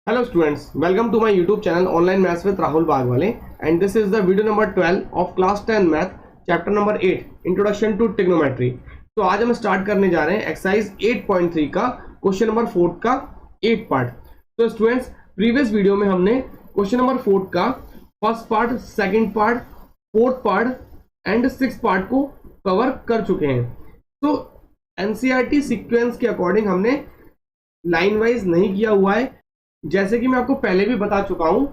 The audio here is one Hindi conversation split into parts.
Hello students, welcome to my YouTube channel Online Maths with Rahul Bagwale, and this is the video number 12 of class 10 math chapter number 8 Introduction to Trigonometry। तो आज हम स्टार्ट करने जा रहे हैं एक्सरसाइज 8.3 का क्वेश्चन नंबर 4 का 8 पार्ट। तो स्टूडेंट्स, प्रीवियस वीडियो में हमने क्वेश्चन नंबर 4 का first part, second part, fourth part and six part को कवर कर चुके हैं। तो एनसीईआरटी सीक्वेंस के अकॉर्डिंग हमने लाइन वाइज नहीं किया हुआ है। जैसे कि मैं आपको पहले भी बता चुका हूं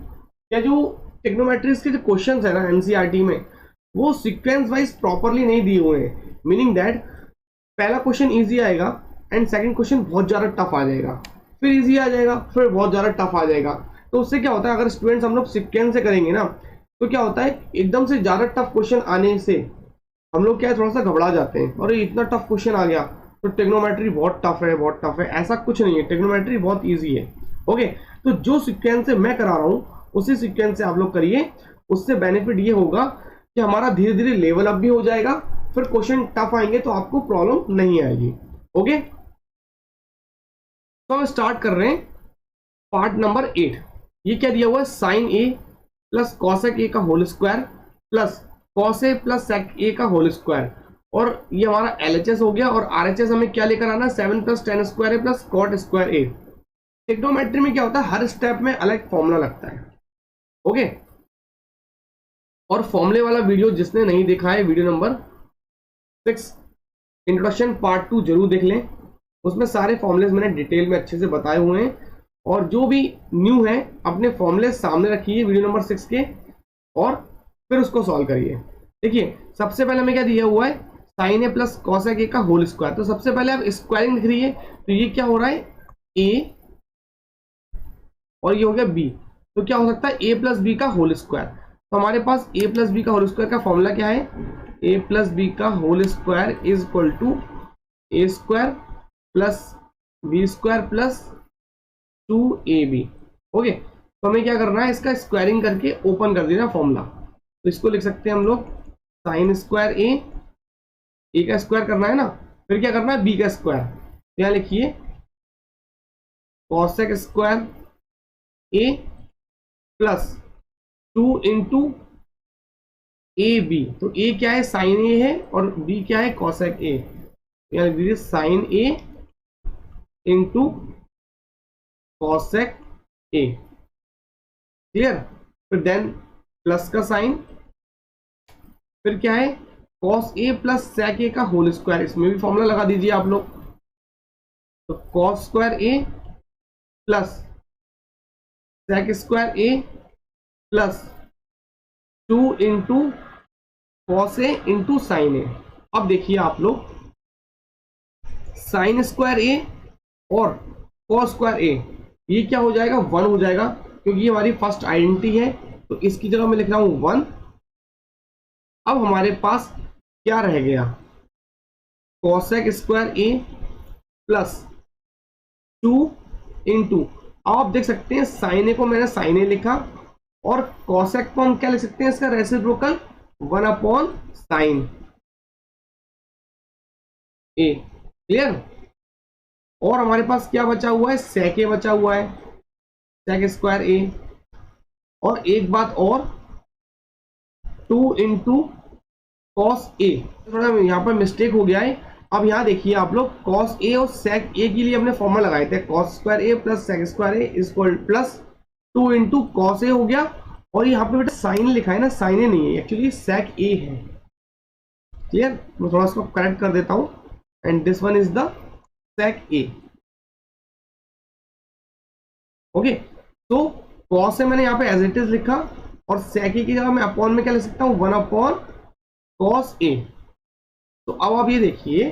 कि जो ट्रिग्नोमेट्रीज के जो क्वेश्चंस है ना एनसीईआरटी में, वो सीक्वेंस वाइज प्रॉपरली नहीं दिए हुए हैं। मीनिंग दैट पहला क्वेश्चन इजी आएगा एंड सेकंड क्वेश्चन बहुत ज़्यादा टफ आ जाएगा, फिर इजी आ जाएगा, फिर बहुत ज़्यादा टफ आ जाएगा। तो उससे क्या होता है, अगर स्टूडेंट्स हम लोग सीक्वेंस से करेंगे ना, तो क्या होता है, एकदम से ज़्यादा टफ क्वेश्चन आने से हम लोग क्या है, थोड़ा सा घबरा जाते हैं और इतना टफ क्वेश्चन आ गया तो ट्रिग्नोमेट्री बहुत टफ है, बहुत टफ है। ऐसा कुछ नहीं है, ट्रिग्नोमेट्री बहुत ईजी है। ओके, तो जो सीक्वेंस से मैं करा रहा हूँ उसी सीक्वेंस से आप लोग करिए। उससे बेनिफिट ये होगा कि हमारा धीरे धीरे लेवल अप भी हो जाएगा, फिर क्वेश्चन टफ आएंगे तो आपको प्रॉब्लम नहीं आएगी। ओके, तो हम स्टार्ट कर रहे हैं पार्ट नंबर 8। ये क्या दिया हुआ है, sine A plus cosec A का whole square plus cos A plus sec A का होल स्क्वायर, और ये हमारा एलएचएस हो गया। और आरएचएस हमें क्या लेकर आना, 7 + tan square A plus cot square A. Trigonometry में क्या होता है, हर स्टेप में अलग फॉर्मूला लगता है। ओके, और फॉर्मूले वाला वीडियो जिसने नहीं देखा है, वीडियो नंबर 6 इंट्रोडक्शन पार्ट 2 जरूर देख लें। उसमें सारे फॉर्मूले मैंने डिटेल में अच्छे से बताए हुए हैं। और जो भी न्यू है अपने फॉर्मूले सामने रखिए वीडियो नंबर 6 के, और फिर उसको सॉल्व करिए। देखिए, सबसे पहले हमें क्या दिया हुआ है, sine A plus cosec A का होल स्क्वायर। तो सबसे पहले आप स्क्वायरिंग लिख रही है, तो ये क्या हो रहा है, ए और ये हो गया बी। तो क्या हो सकता है, ए प्लस बी का होल स्क्वायर। तो हमारे पास ए प्लस बी का होल स्क्वायर का फॉर्मूला क्या है, ए प्लस बी का whole square is equal to A square plus B square plus 2ab। Okay, तो हमें क्या करना है, इसका स्क्वायरिंग करके ओपन कर देना फॉर्मूला। तो इसको लिख सकते हैं हम लोग, साइन स्क्वायर ए का स्क्वायर करना है ना, फिर क्या करना है, बी का स्क्वायर। तो यहाँ लिखिए cosec square A plus 2 into A B. तो ए क्या है, साइन ए है, और बी क्या है, कॉसेक ए। यानी दीजिए sine A into cosec A. Clear? फिर देन प्लस का साइन, फिर क्या है, cos A plus sec A का होल स्क्वायर। इसमें भी फॉर्मूला लगा दीजिए आप लोग। तो cos square A plus sec square A plus 2 into cos A into sine ए। अब देखिए आप लोग, साइन स्क्वायर ए और कॉस स्क्वायर ए, ये क्या हो जाएगा, 1 हो जाएगा, क्योंकि ये हमारी फर्स्ट आइडेंटिटी है। तो इसकी जगह मैं लिख रहा हूं 1। अब हमारे पास क्या रह गया, cosec square A plus 2 into, आप देख सकते हैं साइन ए को मैंने साइन ए लिखा, और कॉसेक को हम क्या लिख सकते हैं, इसका रेसिप्रोकल 1/sin ए। क्लियर? और हमारे पास क्या बचा हुआ है, सेक ए बचा हुआ है, सेक स्क्वायर ए। और एक बात और, 2 इंटू कॉस ए। थोड़ा यहाँ पर मिस्टेक हो गया है। अब यहाँ देखिए आप लोग, कॉस ए और सेक ए के लिए हमने फॉर्मूला लगाए थे, cos square A plus sec square A is equal plus 2 into cos A हो गया। और यहाँ पे बेटा साइन लिखा है ना, साइन ए नहीं है, एक्चुअली सेक ए है। क्लियर? मैं थोड़ा सा करेक्ट कर देता हूँ, and this one is the sake A. Okay, तो कॉस ए मैंने यहाँ पे एज इट इज लिखा, और सेक ए की जगह मैं अपॉन में क्या लिख सकता हूँ, 1/cos ए। तो अब आप ये देखिए,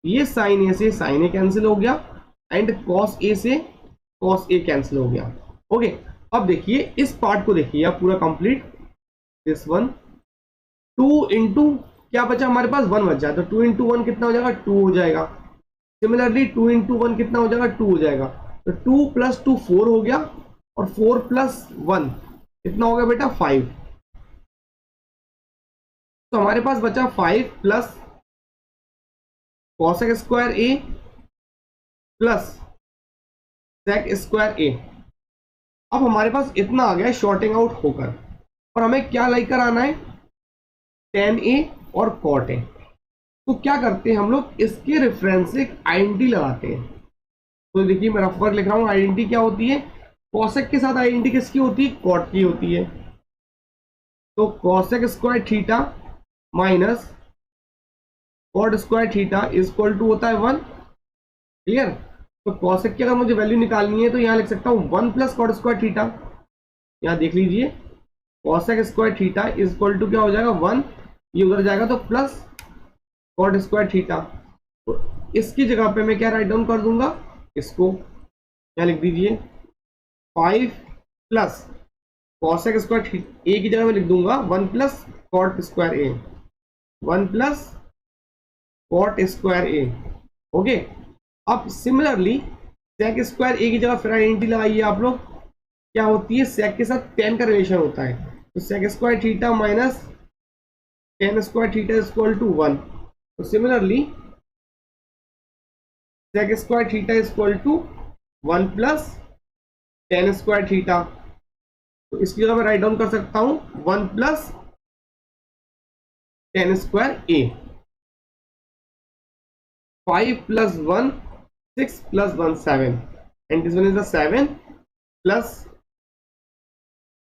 ये साइन ए से साइन ए कैंसिल हो गया, एंड कॉस ए से कॉस ए कैंसिल हो गया। ओके, अब देखिए इस पार्ट को देखिए आप पूरा कंप्लीट, दिस वन। 2 इंटू क्या बचा हमारे पास, 1 बच जाए, तो 2 इंटू 1 कितना हो जाएगा, 2 हो जाएगा। सिमिलरली 2 इंटू 1 कितना हो जाएगा, 2 हो जाएगा। तो 2 + 2 4 हो गया, और 4 + 1 कितना हो गया बेटा, 5। तो हमारे पास बचा 5 plus cosec square A plus sec square ए। अब हमारे पास इतना आ गया है शॉर्टिंग आउट होकर, और हमें क्या लेकर आना है, tan A और cot A। तो क्या करते हैं हम लोग, इसके रेफरेंस से एक आइडेंटिटी लगाते हैं। तो देखिए मैं रफ वर्क लिख रहा हूं, आइडेंटिटी क्या होती है, कॉसेक के साथ आइडेंटिटी किसकी होती है, कॉट की होती है। तो cosec square theta minus cot square theta is equal to होता है 1। क्लियर। तो कॉसेक की अगर मुझे वैल्यू निकालनी है तो यहां लिख सकता हूं 1 प्लस कॉट स्क्वायर थीटा। यहां देख लीजिए, cosec square theta is equal to क्या हो जाएगा 1, ये उधर जाएगा तो प्लस कॉट स्क्वायर थीटा। तो इसकी जगह पे मैं क्या राइट डाउन कर दूंगा, इसको क्या लिख दीजिए 5 प्लस कॉसेक स्क्वायर ए की जगह में लिख दूंगा 1 प्लस कॉट स्क्वायर ए, 1 प्लस कॉट स्क्वायर ए। ओके। अब सिमिलरली सेक स्क्वायर ए की जगह फिर आइडेंटिटी लगाइए आप लोग, क्या होती है, सेक के साथ टेन का रिलेशन होता है। तो sec square theta minus tan square theta is equal to 1। तो similarly sec square theta is equal to 1 plus ten square theta. तो इसकी जगह मैं राइट डाउन कर सकता हूं 1 plus ten square A. 5 plus 1 6 plus 1 7 and this one is the 7 plus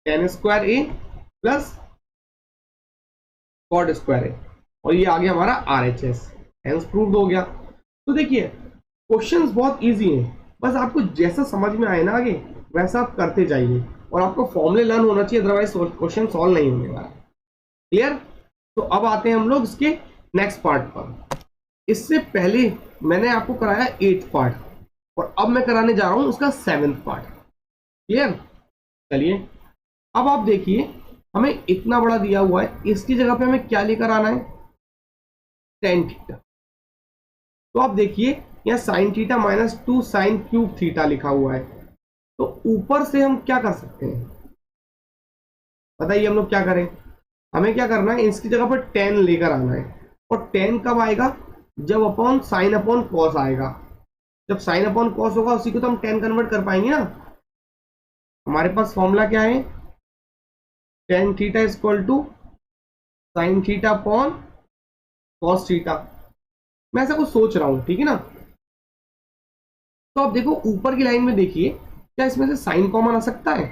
ten square A plus cot square A, और ये आ गया हमारा RHS, हेंस प्रूव्ड हो गया। तो देखिए क्वेश्चंस बहुत इजी हैं, बस आपको जैसा समझ में आए ना आगे वैसा आप करते जाइए, और आपको फॉर्मूले लर्न होना चाहिए, अदरवाइज क्वेश्चन सॉल्व नहीं होने वाला। क्लियर। तो अब आते हैं हम लोग इसके नेक्स्ट पार्ट पर। इससे पहले मैंने आपको कराया 8th पार्ट, और अब मैं कराने जा रहा हूं उसका 7th पार्ट। क्लियर। चलिए अब आप देखिए, हमें इतना बड़ा दिया हुआ है, इसकी जगह पे हमें क्या लेकर आना है, tan थीटा। तो आप देखिए यहाँ sin theta minus 2 sine cube theta लिखा हुआ है। तो ऊपर से हम क्या कर सकते हैं, बताइए हम लोग क्या करें। हमें क्या करना है, इसकी जगह पर tan लेकर आना है, और tan कब आएगा, जब अपॉन साइन अपॉन कॉस आएगा। जब साइन अपॉन कॉस होगा उसी को तो हम tan कन्वर्ट कर पाएंगे ना। हमारे पास फॉर्मूला क्या है, tan theta is equal to sine theta upon cos theta. मैं ऐसा कुछ सोच रहा हूं, ठीक है ना। तो आप देखो ऊपर की लाइन में देखिए, क्या इसमें से साइन कॉमन आ सकता है,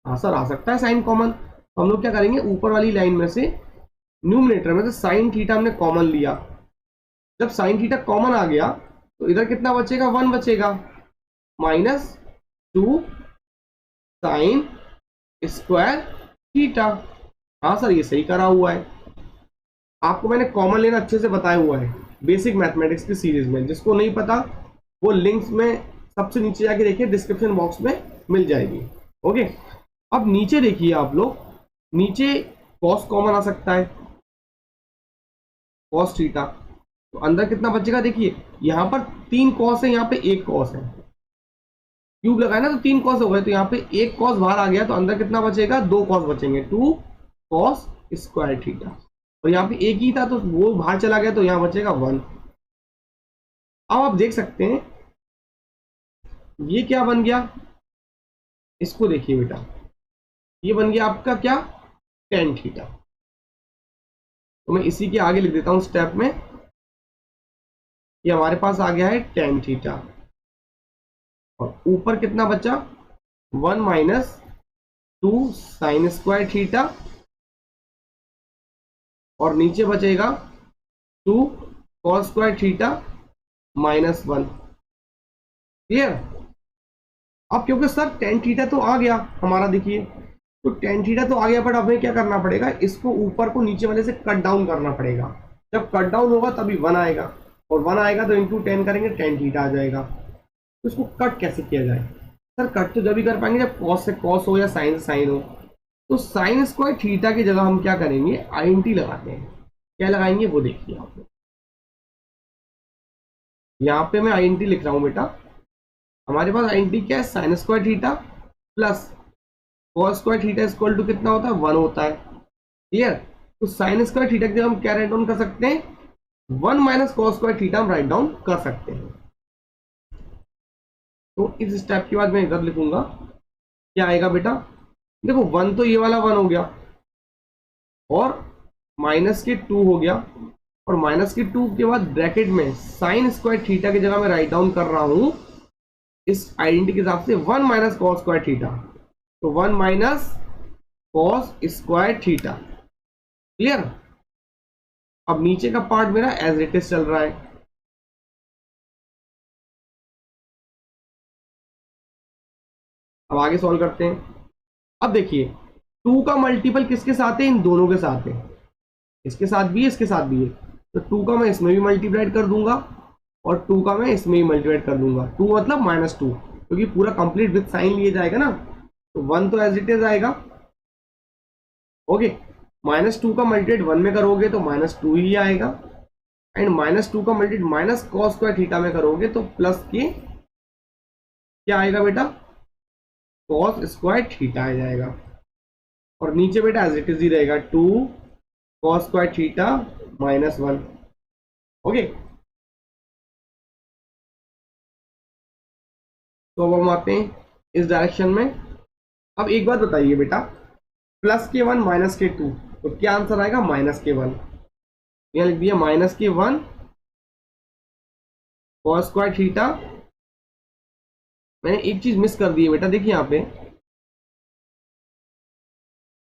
हाँ सर आ सकता है साइन कॉमन। तो हम लोग क्या करेंगे, ऊपर वाली लाइन में से न्यूमरेटर में से साइन थीटा हमने कॉमन लिया। जब साइन थीटा कॉमन आ गया तो इधर कितना बचेगा, 1 बचेगा, माइनस 2 साइन स्क्वायर थीटा। हाँ सर ये सही करा हुआ है, आपको मैंने कॉमन लेना अच्छे से बताया हुआ है बेसिक मैथमेटिक्स की सीरीज में। जिसको नहीं पता वो लिंक्स में सबसे नीचे जाके देखिए, डिस्क्रिप्शन बॉक्स में मिल जाएगी। ओके। अब नीचे देखिए आप लोग, नीचे कॉस कॉमन आ सकता है, कॉस थीटा। तो अंदर कितना बचेगा, देखिए यहाँ पर 3 कॉस है, यहाँ पे 1 कॉस है, क्यूब लगाया ना तो 3 कॉस हो गए, तो यहाँ पे 1 कॉस बाहर आ गया, तो अंदर कितना बचेगा, 2 कॉस बचेंगे, 2 कॉस स्क्वायर थीटा। और यहाँ पे एक ही था तो वो बाहर चला गया, तो यहाँ बचेगा 1। अब आप देख सकते हैं ये क्या बन गया, इसको देखिए बेटा, ये बन गया आपका क्या, tan थीटा। तो मैं इसी के आगे लिख देता हूं स्टेप में, ये हमारे पास आ गया है tan थीटा, और ऊपर कितना बचा, 1 माइनस 2 साइन स्क्वायर थीटा, और नीचे बचेगा 2 cos square theta minus 1। Clear. अब क्योंकि सर tan थीटा तो आ गया हमारा, देखिए तो tan थीटा तो आ गया, बट हमें क्या करना पड़ेगा, इसको ऊपर को नीचे वाले से कट डाउन करना पड़ेगा। जब कट डाउन होगा तभी 1 आएगा, और 1 आएगा तो इंटू 10 करेंगे, tan थीटा आ जाएगा। तो इसको कट कैसे किया जाए, सर कट तो जब भी कर पाएंगे जब कॉस से कॉस हो या साइन से साइन हो। तो साइन स्क्वायर थीटा की जगह हम क्या करेंगे, आइडेंटिटी लगाते हैं। क्या लगाएंगे वो देखिए आप लोग, यहाँ पे मैं आइडेंटिटी लिख रहा हूँ बेटा। हमारे पास आइडेंटिटी क्या है, sine square theta plus cos square theta equal to कितना होता है, 1 होता है। क्लियर। तो साइन स्क्वायर थीटा की जगह हम क्या राइट डाउन कर सकते हैं, 1 माइनस कॉस स्क्वायर थीटा हम राइट डाउन कर सकते हैं। तो इस स्टेप के बाद मैं इधर लिखूंगा क्या आएगा बेटा, देखो 1 तो ये वाला 1 हो गया, और माइनस के 2 हो गया, और माइनस के 2 के बाद ब्रैकेट में साइन स्क्वायर थीटा की जगह मैं राइट डाउन कर रहा हूं इस आइडेंटिटी के हिसाब से 1 माइनस कॉस स्क्वायर थीटा, तो 1 minus cos square theta. Clear. अब नीचे का पार्ट मेरा एज इट इज चल रहा है। अब आगे सॉल्व करते हैं। अब देखिए 2 का मल्टीपल किसके साथ है, इन दोनों के साथ है, इसके साथ भी है, इसके साथ भी है, तो 2 का मैं इसमें भी मल्टीप्लाइड कर दूंगा और 2 का मैं इसमें भी मल्टीप्लाइड कर दूंगा। 2 मतलब -2, क्योंकि पूरा कंप्लीट विद साइन लिए जाएगा ना, तो 1 तो एज इट इज आएगा। ओके, -2 का मल्टीप्लाइड 1 में करोगे तो -2 ही आएगा, एंड -2 का multiplied minus cos square theta में करोगे तो प्लस के क्या आएगा बेटा, कॉस स्क्वायर थीटा आ जाएगा। और नीचे बेटा एज इट इज ही रहेगा 2 कॉस स्क्वायर थीटा -1। ओके, तो अब हम आते हैं इस डायरेक्शन में। अब एक बात बताइए बेटा, प्लस के 1 माइनस के 2, तो क्या आंसर आएगा, -1। यहां लिख दिया -1 कॉस स्क्वायर थीटा। मैंने एक चीज मिस कर दी है बेटा, देखिए यहाँ पे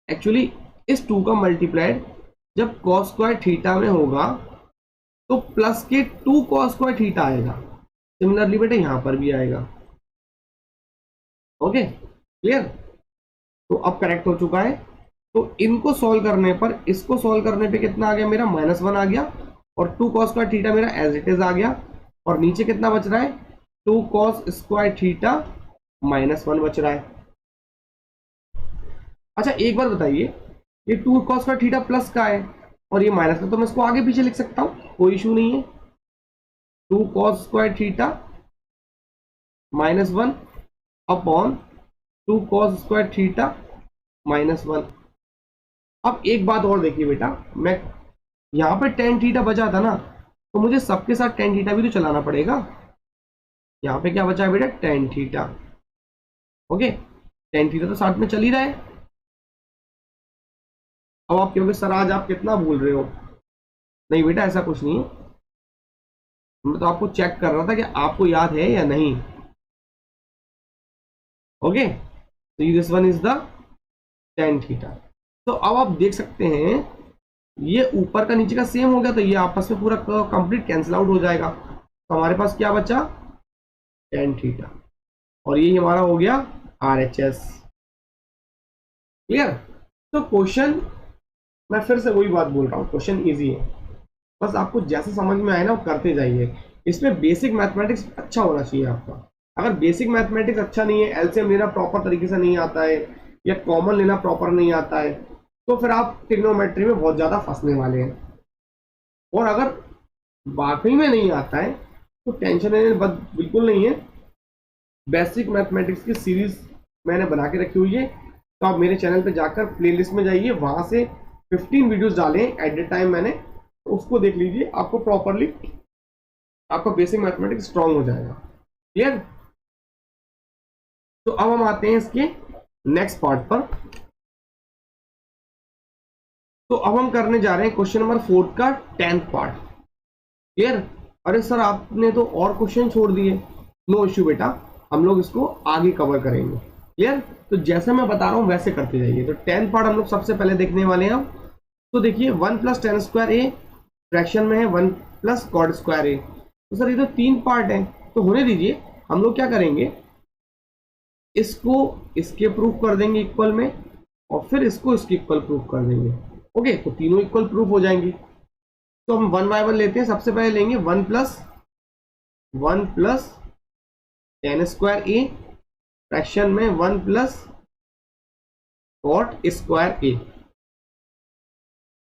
एक्चुअली इस 2 का मल्टीप्लाइड जब कॉस स्क्वायर थीटा में होगा तो प्लस के 2 कॉस स्क्वायर थीटा आएगा। सिमिलरली बेटा यहां पर भी आएगा। ओके क्लियर, तो अब करेक्ट हो चुका है। तो इनको सॉल्व करने पर, इसको सॉल्व करने पे कितना आ गया मेरा, -1 आ गया, और 2 कॉस स्क्वायर थीटा मेरा एज इट इज आ गया, और नीचे कितना बच रहा है, 2 कॉस स्क्वायर थीटा -1 बच रहा है। अच्छा एक बात बताइए, ये 2 कॉस स्क्वायर थीटा प्लस का है और ये माइनस का, तो मैं इसको आगे पीछे लिख सकता हूं, कोई इशू नहीं है। 2 cos square theta -1 upon 2 cos square theta -1। अब एक बात और देखिए बेटा, मैं यहां पे टेन थीटा बचा था ना, तो मुझे सबके साथ टेन थीटा भी तो चलाना पड़ेगा। यहाँ पे क्या बचा है बेटा, tan theta. Okay, tan theta तो साथ में चल ही रहा है। अब आप कहोगे सर आज आप कितना भूल रहे हो, नहीं बेटा ऐसा कुछ नहीं है, मैं तो आपको चेक कर रहा था कि आपको याद है या नहीं। ओके, तो this one is the tan theta. तो अब आप देख सकते हैं ये ऊपर का नीचे का सेम हो गया, तो ये आपस में पूरा कंप्लीट कैंसिल आउट हो जाएगा, तो हमारे पास क्या बचा, टेन थीटा, और ये हमारा हो गया RHS। क्लियर। तो क्वेश्चन, मैं फिर से वही बात बोल रहा हूँ, क्वेश्चन इजी है, बस आपको जैसे समझ में आए ना वो करते जाइए। इसमें बेसिक मैथमेटिक्स अच्छा होना चाहिए आपका। अगर बेसिक मैथमेटिक्स अच्छा नहीं है, एलसीएम लेना प्रॉपर तरीके से नहीं आता है, या कॉमन लेना प्रॉपर नहीं आता है, तो फिर आप ट्रिग्नोमेट्री में बहुत ज़्यादा फंसने वाले हैं। और अगर वाकई में नहीं आता है तो टेंशन लेने बिल्कुल नहीं है। बेसिक मैथमेटिक्स की सीरीज मैंने बना के रखी हुई है, तो आप मेरे चैनल पे जाकर प्लेलिस्ट में जाइए, वहां से 15 वीडियोस डाले एट द टाइम मैंने, तो उसको देख लीजिए, आपको प्रॉपरली आपका बेसिक मैथमेटिक्स स्ट्रांग हो जाएगा। क्लियर। तो अब हम आते हैं इसके नेक्स्ट पार्ट पर। तो अब हम करने जा रहे हैं क्वेश्चन नंबर 4 का 10th पार्ट। क्लियर। अरे सर आपने तो और क्वेश्चन छोड़ दिए, नो इश्यू बेटा, हम लोग इसको आगे कवर करेंगे। क्लियर। तो जैसे मैं बता रहा हूं वैसे करते जाइए। तो 10th पार्ट हम लोग सबसे पहले देखने वाले हैं। तो देखिए 1 + tan स्क्वायर ए फ्रैक्शन में है 1 + cot स्क्वायर ए। तो सर ये तो 3 पार्ट है, तो होने दीजिए, हम लोग क्या करेंगे, इसको इसके प्रूफ कर देंगे इक्वल में, और फिर इसको इसके इक्वल प्रूफ कर देंगे। ओके, तो तीनों इक्वल प्रूफ हो जाएंगे। तो हम 1 बाय 1 लेते हैं। सबसे पहले लेंगे 1 + tan स्क्वायर ए फ्रैक्शन में 1 + cot स्क्वायर ए।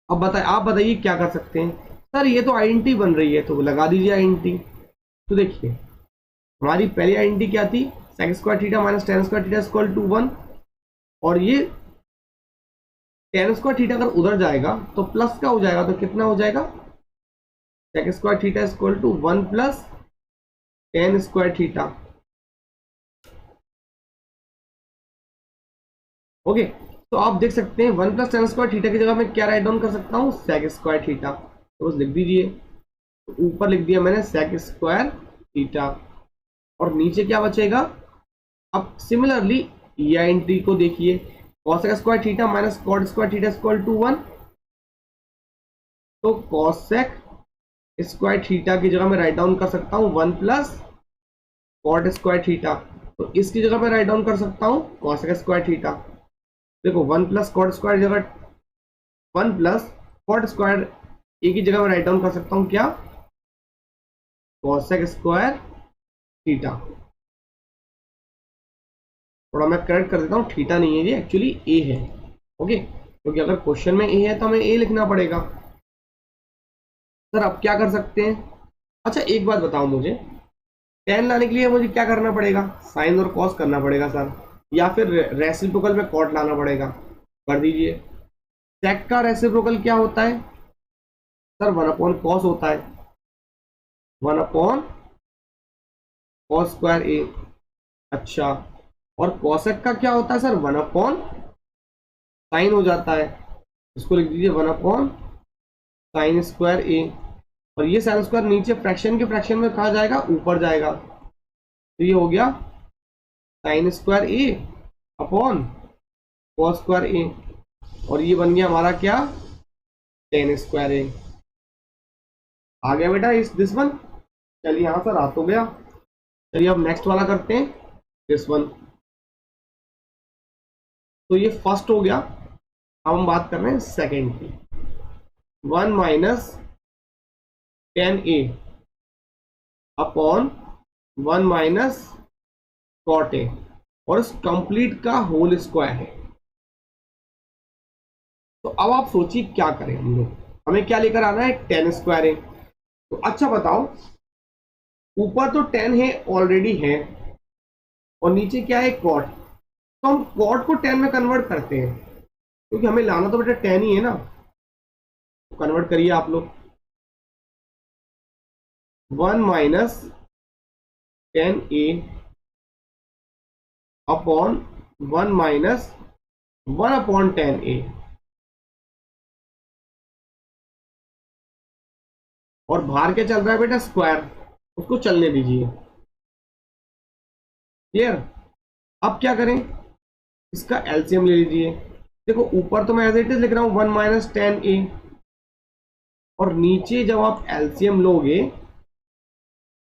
अब आप बताइए क्या कर सकते हैं। सर ये तो आइडेंटिटी बन रही है, तो लगा दीजिए आइडेंटिटी। तो देखिए हमारी पहली आइडेंटिटी क्या थी, sec square theta minus tan square theta equal to 1, और ये tan स्क्वायर थीटा अगर उधर जाएगा तो प्लस का हो जाएगा, तो कितना हो जाएगा, sec square theta equal to 1 + tan square theta. Okay, तो आप देख सकते हैं 1 प्लस टेन स्क्वायर थीटा की जगह मैं क्या राइट डाउन कर सकता हूँ, सेक स्क्वायर थीटा। तो बस लिख दीजिए, तो ऊपर लिख दिया मैंने सेक स्क्वायर थीटा, और नीचे क्या बचेगा। अब सिमिलरली ई को देखिए, cosec square theta minus cot square theta equal to 1। तो कॉसेक स्क्वायर थीटा की जगह मैं राइट डाउन कर सकता हूँ 1 प्लस कॉट स्क्वायर थीटा। तो इसकी जगह मैं राइट डाउन कर सकता हूँ कॉसेक स्क्वायर थीटा। देखो 1 प्लस कॉट स्क्वायर जगह 1 प्लस कॉट स्क्वायर ए की जगह मैं राइट डाउन कर सकता हूँ क्या, कॉसेक स्क्वायर थीटा। थोड़ा मैं करेक्ट कर देता हूँ, थीटा नहीं है ये, एक्चुअली ए है। ओके, क्योंकि अगर क्वेश्चन में ए है तो हमें ए लिखना पड़ेगा। सर अब क्या कर सकते हैं, अच्छा एक बात बताओ मुझे, टेन लाने के लिए मुझे क्या करना पड़ेगा, साइन और कॉस करना पड़ेगा सर, या फिर रेसिप्रोकल में कॉट लाना पड़ेगा, कर दीजिए। सेक का रेसिप्रोकल क्या होता है सर, 1 अपॉन कॉस होता है, 1 अपॉन कॉस स्क्वायर ए। अच्छा, और कॉसेक का क्या होता है सर, 1 अपॉन साइन हो जाता है, इसको लिख दीजिए 1 अपॉन साइन स्क्वायर ए। और ये साइन स्क्वायर नीचे फ्रैक्शन के फ्रैक्शन में कहा जाएगा, ऊपर जाएगा। तो ये हो गया sine square A upon cos square A, और ये बन गया हमारा क्या, टेन स्क्वायर ए। आ गया बेटा इस दिस वन। चलिए हाँ सर आ तो गया। चलिए अब नेक्स्ट वाला करते हैं, दिस वन। तो ये फर्स्ट हो गया, अब हम बात कर रहे हैं सेकेंड की। 1 minus tan A upon 1 minus cot A, और इस कंप्लीट का होल स्क्वायर है। तो अब आप सोचिए क्या करें हम लोग, हमें क्या लेकर आना है, टेन स्क्वायर है। तो अच्छा बताओ, ऊपर तो टेन है ऑलरेडी है, और नीचे क्या है, कॉट। तो हम कॉट को टेन में कन्वर्ट करते हैं, क्योंकि हमें लाना तो बेटा टेन ही है ना। तो कन्वर्ट करिए आप लोग, 1 minus tan A upon 1 minus 1 upon ten ए, और बाहर क्या चल रहा है बेटा, स्क्वायर, उसको चलने दीजिए। क्लियर। अब क्या करें, इसका एलसीएम ले लीजिए। देखो ऊपर तो मैं एज इट इज लिख रहा हूं 1 माइनस टेन ए, और नीचे जब आप एलसीएम लोगे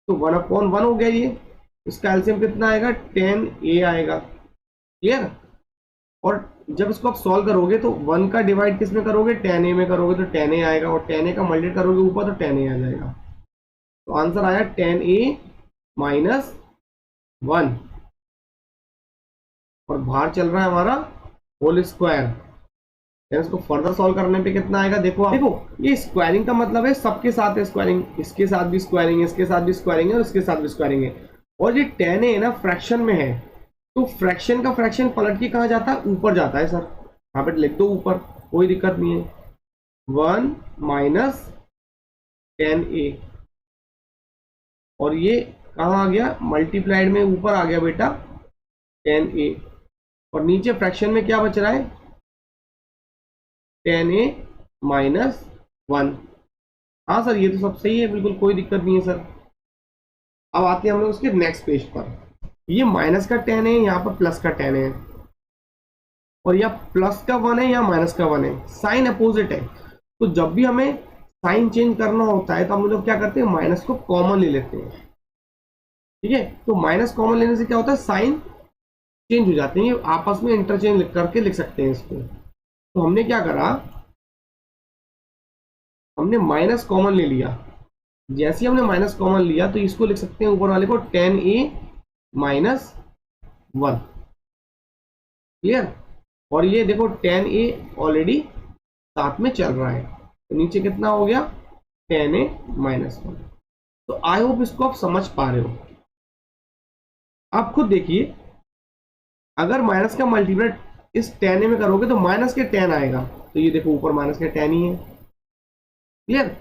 तो 1 अपॉन 1 हो गया ये। इसका एलसीएम कितना आएगा, टेन ए आएगा। क्लियर। और जब इसको आप सॉल्व करोगे तो 1 का डिवाइड किस में करोगे, टेन ए में करोगे तो टेन ए आएगा, और टेन ए का मल्टीप्लाई करोगे ऊपर तो टेन ए आ जाएगा। तो आंसर आया टेन ए माइनस 1, और बाहर चल रहा है हमारा होल स्क्वायर। इसको फर्दर सॉल्व करने पे कितना आएगा, देखो आप, देखो ये स्क्वायरिंग का मतलब है सबके साथ है स्क्वायरिंग, इसके साथ भी स्क्वायरिंग है, इसके साथ भी स्क्वायरिंग है, और इसके साथ भी स्क्वायरिंग है। और ये टेन है ना, फ्रैक्शन में है, तो फ्रैक्शन का फ्रैक्शन पलट के कहाँ जाता है, ऊपर जाता है सर। यहाँ पे लिख दो ऊपर, कोई दिक्कत नहीं है। 1 माइनस टेन ए, और ये कहाँ आ गया, मल्टीप्लाइड में ऊपर आ गया बेटा टेन ए, और नीचे फ्रैक्शन में क्या बच रहा है, टेन ए माइनस 1। हाँ सर ये तो सब सही है, बिल्कुल कोई दिक्कत नहीं है सर। अब आते हैं हम लोग उसके नेक्स्ट पेज पर। ये माइनस का टेन है, यहाँ पर प्लस का टेन है, और या प्लस का 1 है या माइनस का 1 है, साइन अपोजिट है। तो जब भी हमें साइन चेंज करना होता है तो हम लोग क्या करते हैं, माइनस को कॉमन ले लेते हैं। ठीक है, तो माइनस कॉमन लेने से क्या होता है, साइन चेंज हो जाते हैं, आपस में इंटरचेंज करके लिख सकते हैं इसको। तो हमने क्या करा, हमने माइनस कॉमन ले लिया। जैसे ही हमने माइनस कॉमन लिया तो इसको लिख सकते हैं ऊपर वाले को टेन ए माइनस 1। क्लियर। और ये देखो टेन ए ऑलरेडी साथ में चल रहा है, तो नीचे कितना हो गया, टेन ए माइनस 1। तो आई होप इसको आप समझ पा रहे हो। आप खुद देखिए, अगर माइनस का मल्टीप्लाई इस टेन ए में करोगे तो माइनस के टेन आएगा, तो ये देखो ऊपर माइनस के टेन ही है। क्लियर।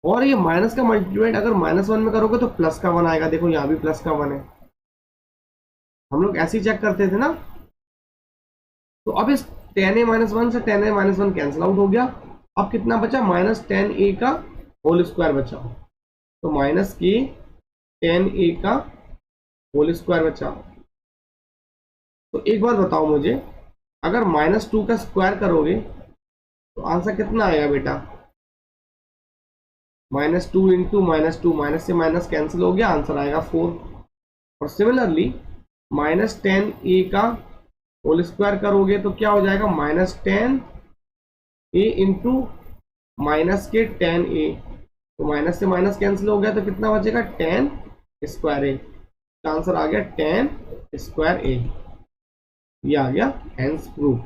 और ये माइनस का मल्टीप्लाइड अगर माइनस 1 में करोगे तो प्लस का 1 आएगा, देखो यहाँ भी प्लस का 1 है। हम लोग ऐसे ही चेक करते थे ना, तो अब इस टेन ए माइनस वन से टेन ए माइनस वन कैंसिल आउट हो गया। अब कितना बचा, माइनस टेन ए का होल स्क्वायर बचा। तो माइनस के टेन ए का होल स्क्वायर बचा। तो एक बात बताओ मुझे, अगर माइनस टू का स्क्वायर करोगे तो आंसर कितना आएगा बेटा, minus two into minus two, minus से माइनस कैंसिल हो गया, आंसर आएगा 4। और सिमिलरली माइनस टेन ए का होल स्क्वायर करोगे तो क्या हो जाएगा, माइनस टेन ए इंटू माइनस के टेन ए। तो माइनस से माइनस कैंसिल हो गया तो कितना बचेगा, टेन स्क्वायर ए। आंसर आ गया टेन स्क्वायर ए। ये आ गया हेंस प्रूफ।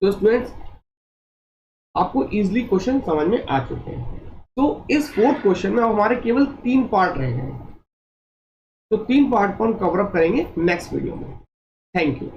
तो स्टूडेंट्स आपको इजीली क्वेश्चन समझ में आ चुके हैं। तो इस फोर्थ क्वेश्चन में हमारे केवल 3 पार्ट रह गए। तो 3 पार्ट को हम कवर अप करेंगे नेक्स्ट वीडियो में। Thank you.